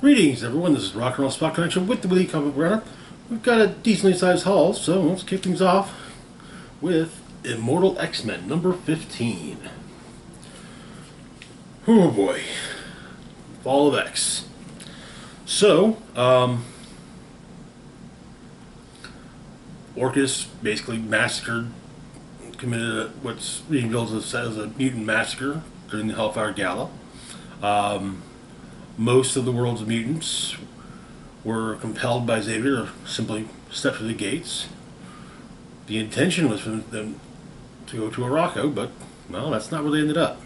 Greetings, everyone. This is Rock and Roll Spot Connection with the Weekly Comic Runner. We've got a decently sized haul, so let's kick things off with Immortal X-Men number 15. Oh boy. Fall of X. So, Orchis basically massacred, committed what's being billed as a mutant massacre during the Hellfire Gala. Most of the world's mutants were compelled by Xavier to simply step through the gates. The intention was for them to go to Arakko, but, well, that's not where they ended up.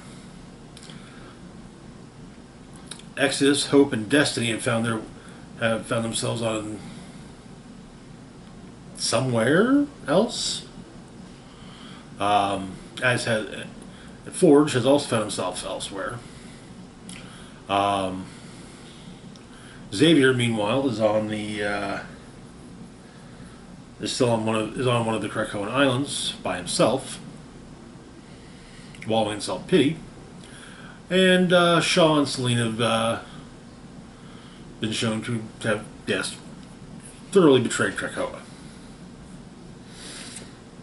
Exodus, Hope, and Destiny have found themselves on somewhere else. As has Forge has also found himself elsewhere. Xavier, meanwhile, is on one of the Krakoan islands by himself, wallowing in self-pity. And Shaw and Selene have been shown to have, yes, thoroughly betrayed Krakoa.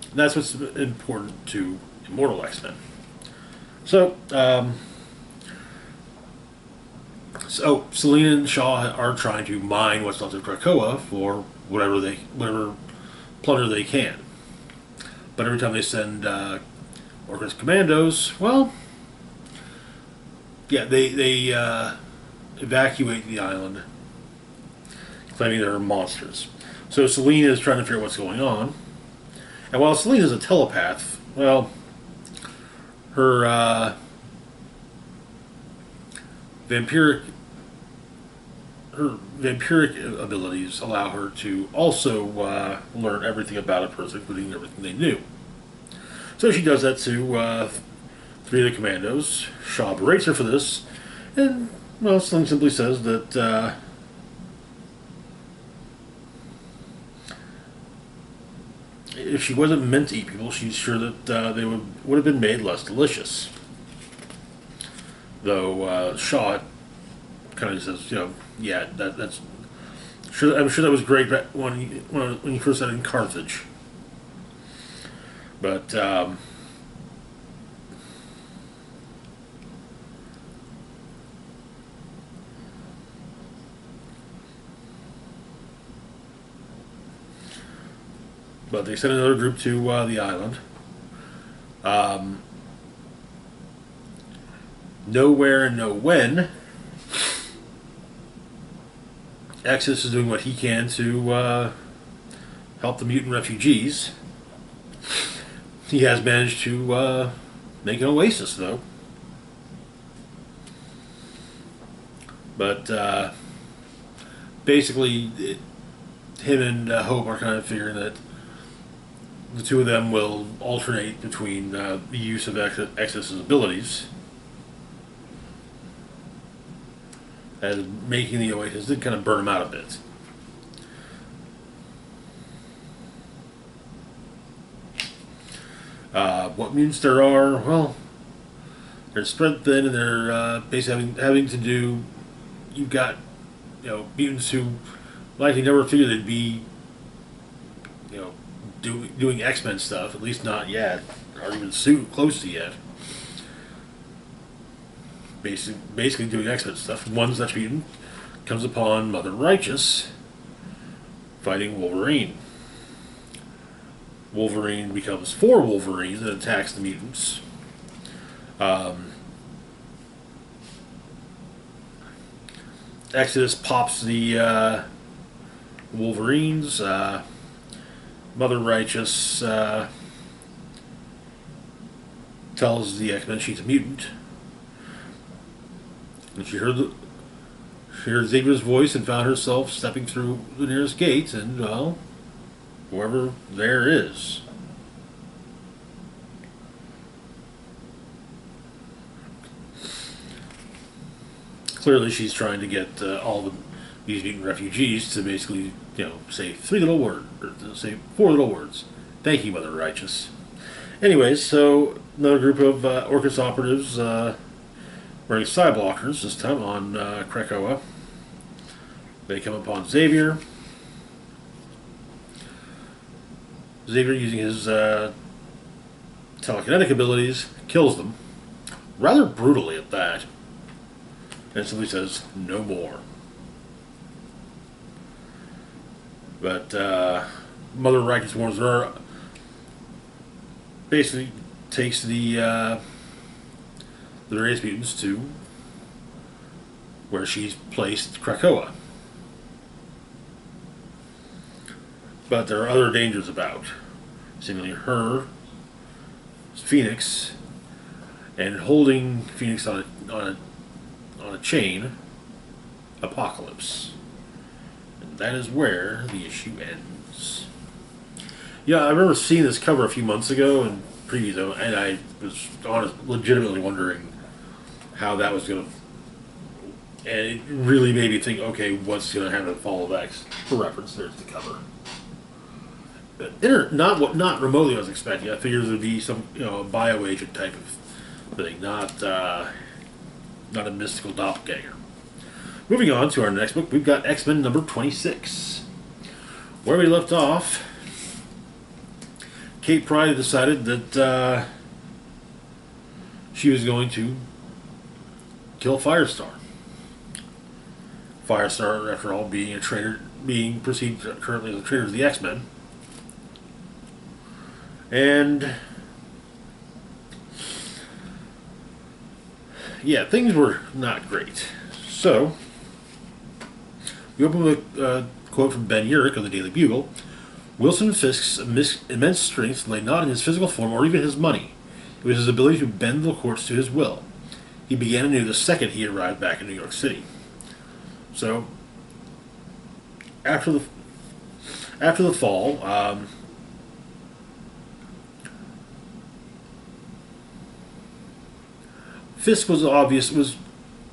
And that's what's important to Immortal X-Men. So Selene and Shaw are trying to mine what's left of Krakoa for whatever plunder they can. But every time they send Orchis commandos, well, yeah, they evacuate the island, claiming they're monsters. So Selene is trying to figure out what's going on. And while Selene is a telepath, well, her vampiric abilities allow her to also learn everything about a person, including everything they knew. So she does that to three of the commandos. Shaw berates her for this, and, well, Selene simply says that if she wasn't meant to eat people, she's sure that they would have been made less delicious. Though Shaw kind of says, yeah, that's sure. I'm sure that was great when you first said it in Carthage. But they sent another group to the island. Nowhere and no when, Exodus is doing what he can to help the mutant refugees. He has managed to make an oasis, though. But basically, him and Hope are kind of figuring that the two of them will alternate between the use of Exodus's abilities. As making the oasis did kind of burn him out a bit. What mutants there are, well, they're spread thin, and they're basically having to do. You've got, mutants who likely never figured they'd be, doing X-Men stuff. At least not yet, or even close to yet. Basically doing X-Men stuff. One such mutant comes upon Mother Righteous fighting Wolverine. Wolverine becomes four Wolverines and attacks the mutants. Exodus pops the Wolverines. Mother Righteous tells the X-Men she's a mutant. And she heard Xavier's voice and found herself stepping through the nearest gate, and, well, whoever there is. Clearly, she's trying to get these mutant refugees to basically, say three little words, or to say four little words. Thank you, Mother Righteous. Anyways, so another group of Orchis operatives wearing side blockers, this time on Krakoa, They come upon Xavier. Xavier, using his telekinetic abilities, kills them. Rather brutally at that. And simply says, no more. But Mother Righteous warns her, basically takes the various mutants to where she's placed Krakoa. But there are other dangers about. Seemingly her, Phoenix, and holding Phoenix on a chain, Apocalypse. And that is where the issue ends. Yeah, I remember seeing this cover a few months ago and previews, and I was legitimately wondering how that was going to. And it really made me think, okay, what's going to happen to Fall of X? For reference, there's the cover. Not remotely what I was expecting. I figured there would be some, a bioagent type of thing, not a mystical doppelganger. Moving on to our next book, we've got X-Men number 26. Where we left off, Kate Pryde decided that she was going to kill Firestar. Firestar, after all, being a traitor, being perceived currently as a traitor of the X-Men. And yeah, things were not great. So we open with a quote from Ben Urich of the Daily Bugle. Wilson Fisk's immense strength lay not in his physical form or even his money. It was his ability to bend the courts to his will. He began anew the second he arrived back in New York City. So after the fall, Fisk was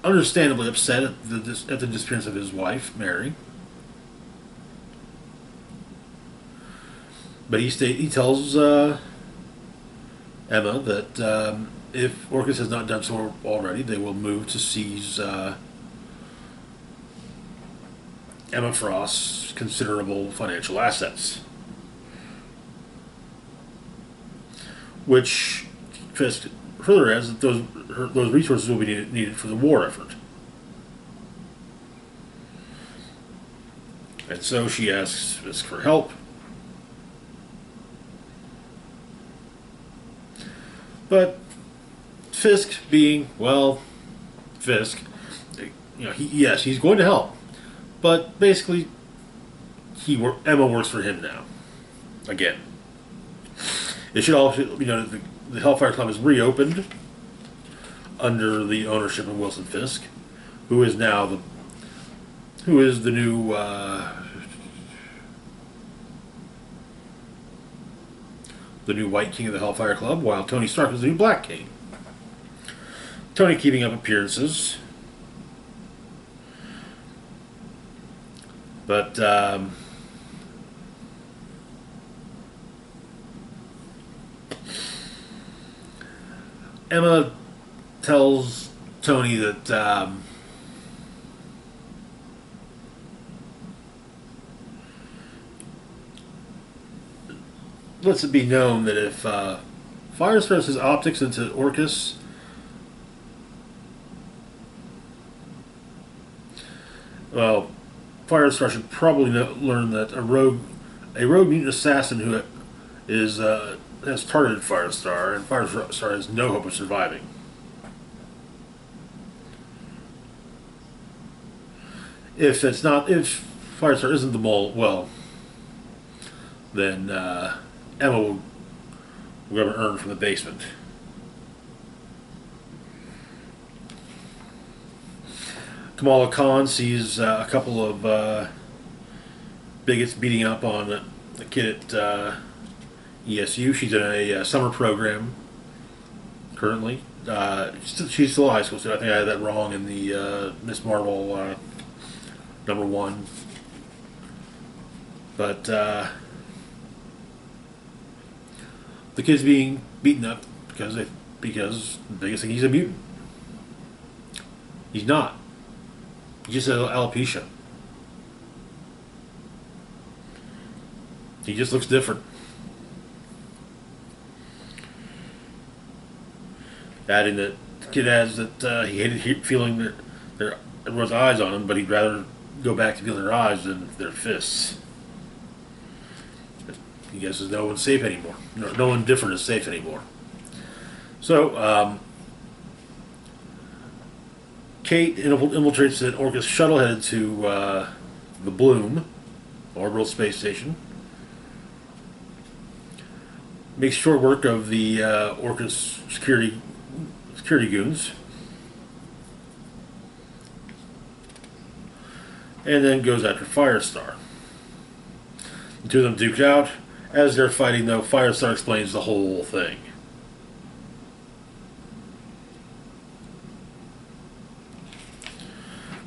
understandably upset at the disappearance of his wife, Mary. But he tells Emma that if Orchis has not done so already, they will move to seize Emma Frost's considerable financial assets, which Fisk further adds that those resources will be needed for the war effort. And so she asks Fisk for help. But Fisk, being, well, Fisk, he's going to help. But basically, Emma works for him now. Again. It should also be noted that the Hellfire Club is reopened under the ownership of Wilson Fisk, who is the new White King of the Hellfire Club, while Tony Stark is the new Black King. Tony keeping up appearances, but Emma tells Tony that lets it be known that if Firestar has optics into Orchis, well, Firestar should probably learn that a rogue mutant assassin who has targeted Firestar, and Firestar has no hope of surviving. If Firestar isn't the mole, well, then Emma will grab an urn from the basement. Kamala Khan sees a couple of bigots beating up on a kid at ESU. She's in a summer program currently. She's still a high school student. I think I had that wrong in the Miss Marvel #1. But the kid's being beaten up because the biggest thing, he's a mutant. He's not. He just has alopecia. He just looks different. Adding that the kid adds that he hated feeling that everyone's eyes on him, but he'd rather go back to feeling their eyes than their fists. He guesses no one's safe anymore. No one different is safe anymore. So, Kate infiltrates an Orcus shuttle headed to the Bloom, orbital space station. Makes short work of the Orcus security goons. And then goes after Firestar. The two of them duke out. As they're fighting, though, Firestar explains the whole thing.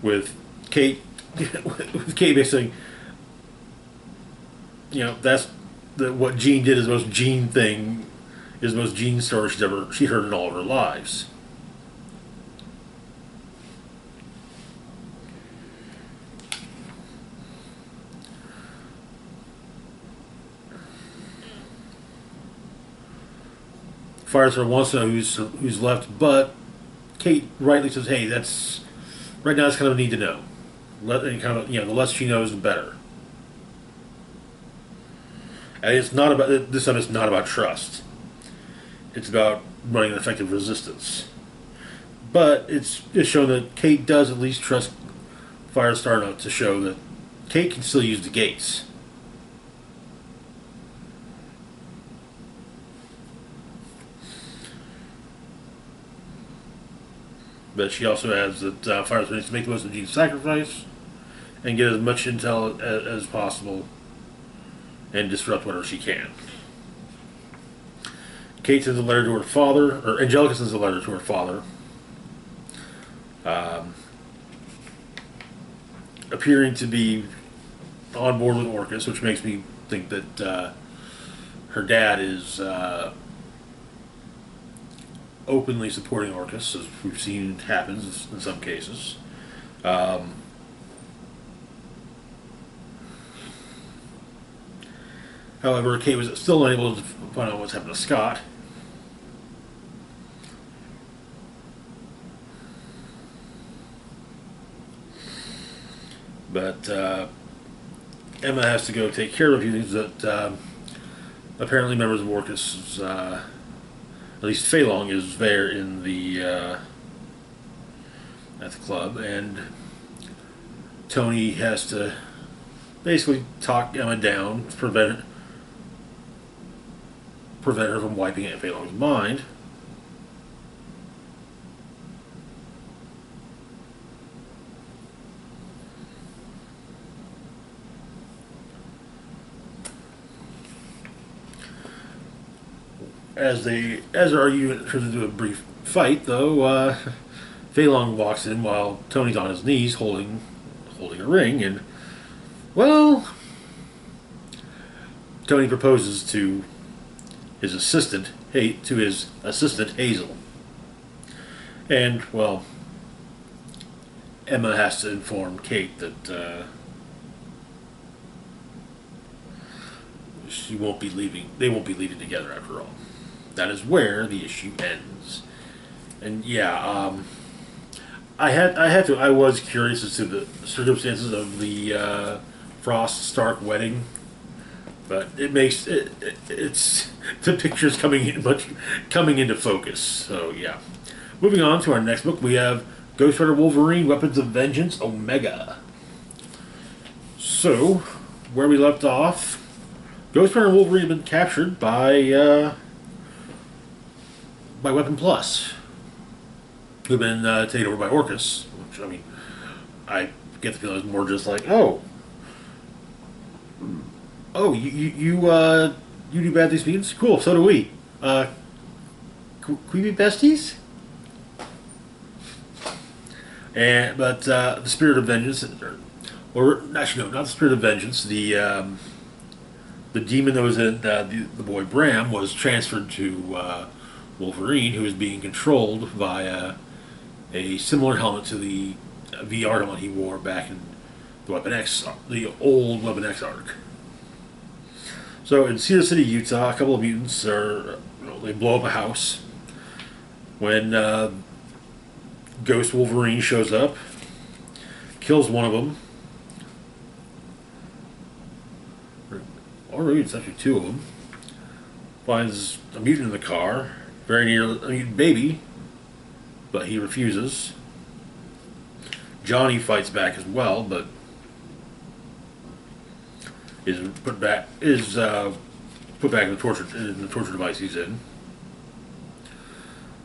With Kate basically, that's what Jean did is the most Jean thing, is the most Jean story she'd heard in all of her lives. Firestar wants to know who's left, but Kate rightly says, "Hey, that's right now. It's kind of a need to know. The less she knows, the better." And it's not about this time. It's not about trust. It's about running an effective resistance. But it's shown that Kate does at least trust Firestar enough to show that Kate can still use the gates. But she also adds that Firestar needs to make the most of Jean's sacrifice and get as much intel as possible and disrupt whatever she can. Kate sends a letter to her father, or Angelica sends a letter to her father, appearing to be on board with Orcus, which makes me think that her dad is openly supporting Orcus, as we've seen happens in some cases. However, Kate was still unable to find out what's happened to Scott. But Emma has to go take care of a few things that apparently members of Orcus, at least Fei Long, is there in the at the club, and Tony has to basically talk Emma down, prevent her from wiping Aunt Fei Long's mind. As their argument turns into a brief fight, though, Fei Long walks in while Tony's on his knees holding a ring, and well, Tony proposes to his assistant, Hazel, and well, Emma has to inform Kate that she won't be leaving. They won't be leaving together after all. That is where the issue ends. And yeah, I was curious as to the circumstances of the Frost Stark wedding, but it's the picture's coming into focus. So yeah, moving on to our next book, we have Ghost Rider Wolverine: Weapons of Vengeance Omega. So where we left off, Ghost Rider and Wolverine have been captured by Weapon Plus, who've been taken over by Orcus. Which, I mean, I get the feeling it's more just like, you do bad things means? Cool, so do we. Can we be besties? But the Spirit of Vengeance, or actually no, not the Spirit of Vengeance. The demon that was in the boy Bram was transferred to Wolverine, who is being controlled via a similar helmet to the VR helmet he wore back in the old Weapon X arc. So in Cedar City, Utah, a couple of mutants are they blow up a house when Ghost Wolverine shows up, kills one of them, or maybe it's actually two of them. Finds a mutant in the car, very near a mutant baby, but he refuses. Johnny fights back as well, but is put back in the torture device he's in.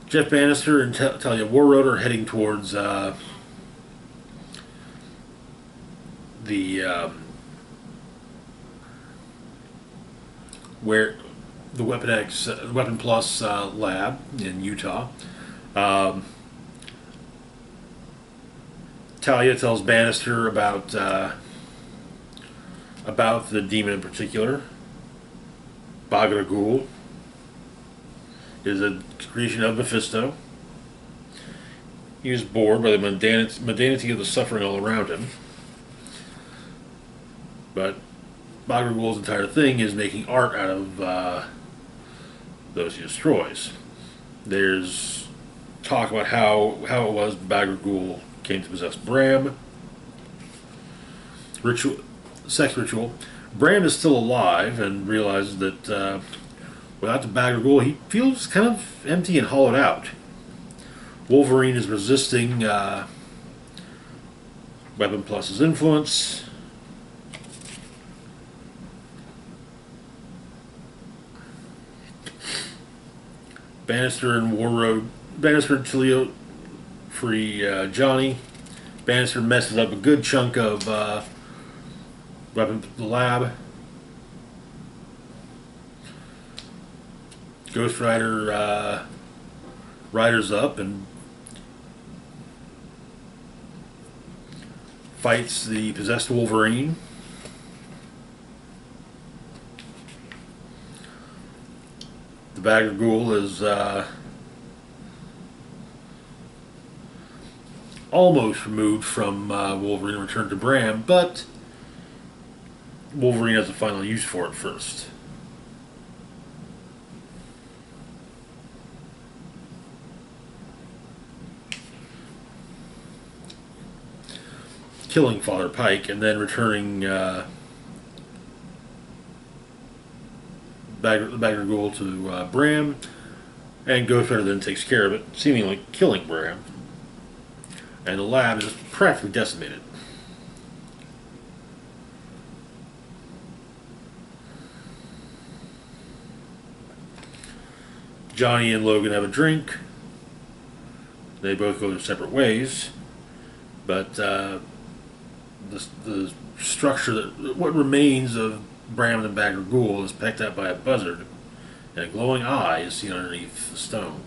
Jeff Bannister and Talia Warroad are heading towards the where the Weapon Plus lab in Utah. Talia tells Bannister about the demon in particular. Bagra Ghul is a creation of Mephisto. He was bored by the mundanity of the suffering all around him. But Bagra Ghul's entire thing is making art out of those he destroys. There's talk about how it was Bagra Ghul came to possess Bram. Sex ritual. Bram is still alive and realizes that without the Bagra Ghul, he feels kind of empty and hollowed out. Wolverine is resisting Weapon Plus's influence. Bannister and Tilio free Johnny. Bannister messes up a good chunk of the lab. Ghost Rider riders up and fights the possessed Wolverine. The Bagra Ghul is almost removed from Wolverine and returned to Bram, but Wolverine has a final use for it first. Killing Father Pike and then returning the Bagra Ghul to Bram, and Ghost Rider then takes care of it, seemingly killing Bram. And the lab is practically decimated. Johnny and Logan have a drink. They both go their separate ways, but the structure what remains of Bram and the Bagra Ghul is pecked at by a buzzard, and a glowing eye is seen underneath the stone.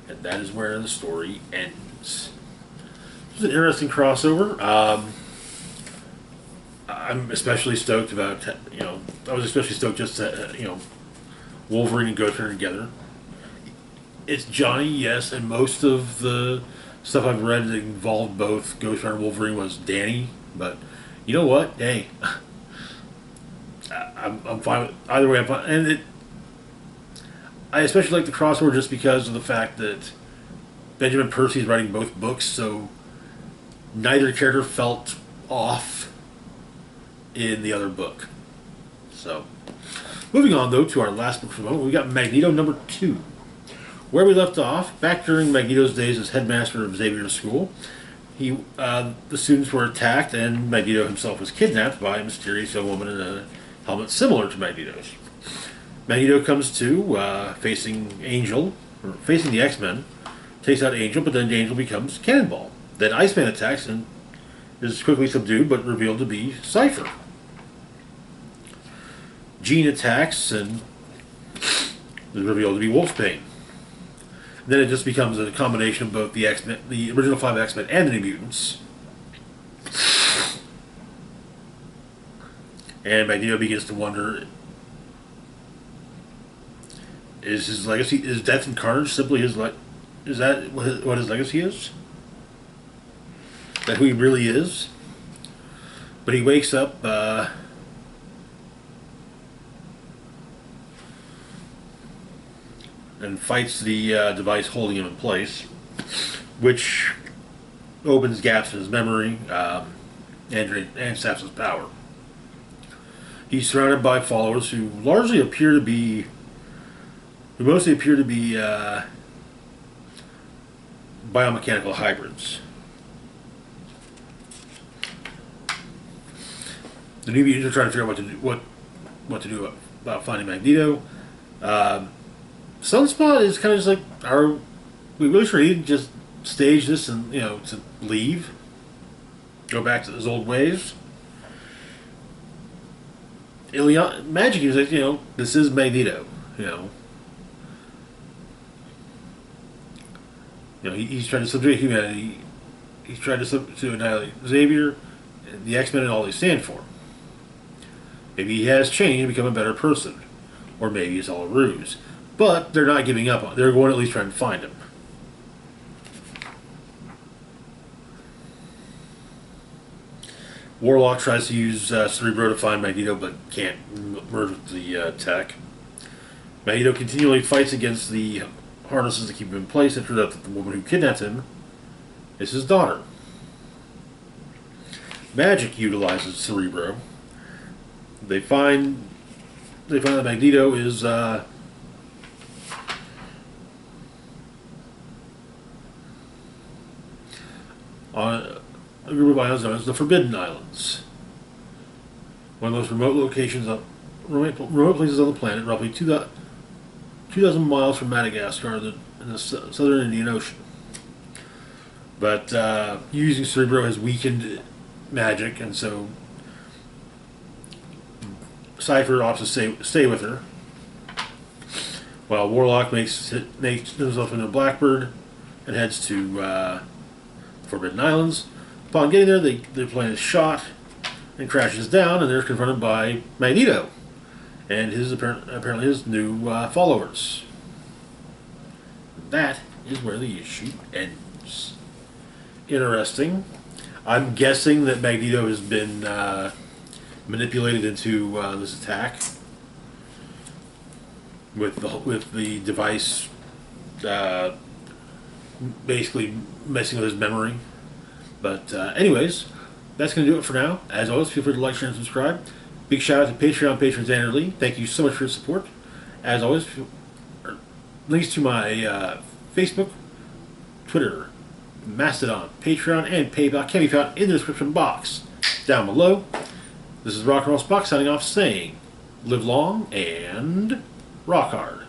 And that is where the story ends. It was an interesting crossover. I'm especially stoked about, I was especially stoked just to, Wolverine and Ghost Rider together. It's Johnny, yes, and most of the stuff I've read that involved both Ghost Rider and Wolverine was Danny, but you know what? Hey, I'm fine with either way. I'm fine, and I especially like the crossover just because of the fact that Benjamin Percy is writing both books, so neither character felt off in the other book. So, moving on though to our last book for the moment, we got Magneto number 2. Where we left off, back during Magneto's days as headmaster of Xavier's school, the students were attacked and Magneto himself was kidnapped by a mysterious young woman in a helmet similar to Magneto's. Magneto comes to facing the X-Men, takes out Angel, but then Angel becomes Cannonball. Then Iceman attacks and is quickly subdued, but revealed to be Cypher. Jean attacks and is revealed to be Wolfsbane. Then it just becomes a combination of both the X-Men, the original 5 X-Men, and the New Mutants. And Magneto begins to wonder: is his legacy, is Death and Carnage simply his is that what his legacy is? Is that who he really is? But he wakes up and fights the device holding him in place, which opens gaps in his memory and saps his power. He's surrounded by followers who largely appear to be, who mostly appear to be biomechanical hybrids. The New Mutants are trying to figure out what to do about finding Magneto. Sunspot is kind of just like, are we really sure he didn't just stage this and to leave, go back to his old ways? Magic is like, this is Magneto. He's trying to subjugate humanity. He's trying to annihilate Xavier, the X-Men, and all they stand for. Maybe he has changed and become a better person. Or maybe it's all a ruse. But they're not giving up on it. They're going to at least try and find him. Warlock tries to use Cerebro to find Magneto, but can't merge with the tech. Magneto continually fights against the harnesses that keep him in place. It turns out that the woman who kidnapped him is his daughter. Magic utilizes Cerebro. They find that Magneto is on a group of islands known as the Forbidden Islands. One of those remote places on the planet, roughly 2,000 miles from Madagascar in the southern Indian Ocean. But using Cerebro has weakened Magic, and so Cypher opts to stay with her, while Warlock makes himself into a Blackbird and heads to Forbidden Islands. Upon getting there, the plane is shot and crashes down, and they're confronted by Magneto and apparently his new followers. That is where the issue ends. Interesting. I'm guessing that Magneto has been manipulated into this attack with the device basically messing with his memory. But anyways, that's going to do it for now. As always, feel free to like, share, and subscribe. Big shout out to Patreon patrons and Lee. Thank you so much for your support. As always, links to my Facebook, Twitter, Mastodon, Patreon, and PayPal can be found in the description box down below. This is Rock and Roll Spock signing off saying, live long and rock hard.